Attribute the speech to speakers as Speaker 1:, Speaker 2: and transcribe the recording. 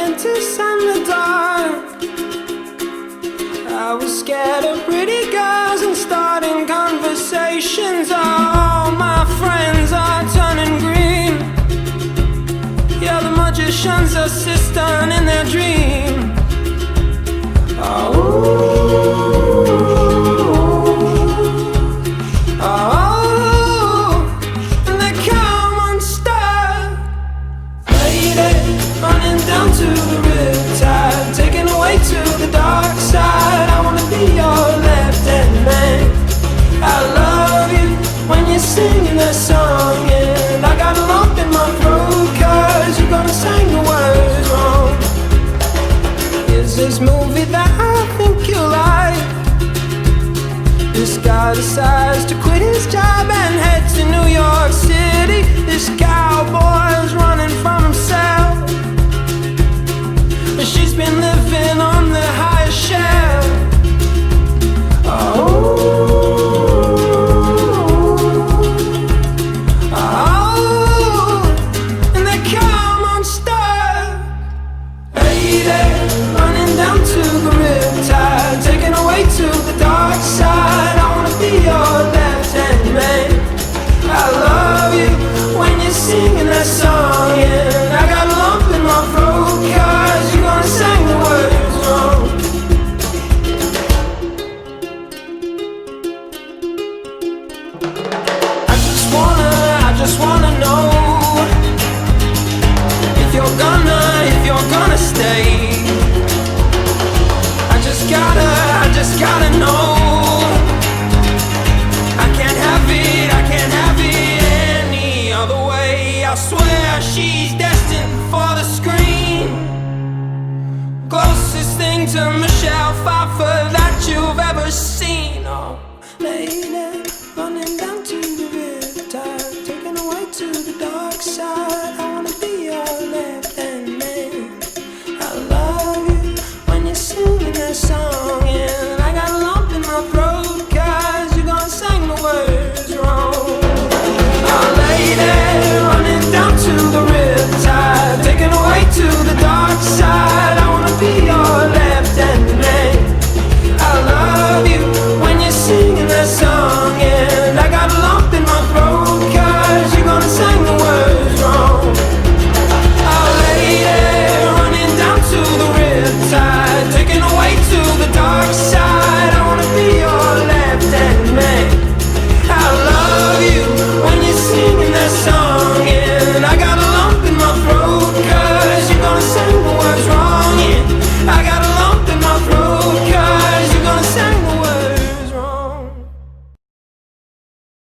Speaker 1: apprentice and the dark. I was scared of pretty girls and starting conversations. All my friends are turning green. Yeah, the magician's assistant in their dream. And they come unstuck. Lady, running down to the riptide, taken away to the dark side. I wanna be your left-hand man. I love you when you're singing that song, and I got a lump in my throat 'cause you're gonna sing the words wrong. Is this movie that I think you like? This guy decides to quit his job and head to New York City. This cowboy's running from himself, but she's been living on the highest shelf. And they come unstuck. Lady, running down to the riptide, taken away to the dark side. I wanna be your left-hand man. I love you when you're singing that song, and I got a lump in my throat 'cause you're gonna sing the words wrong. I just wanna know if you're gonna stay. I just gotta know. I can't have it any other way. I swear she's destined for the screen. Closest thing to Michelle Pfeiffer that you've ever seen. Oh, lady, running down to the riptide, taken away to the dark side.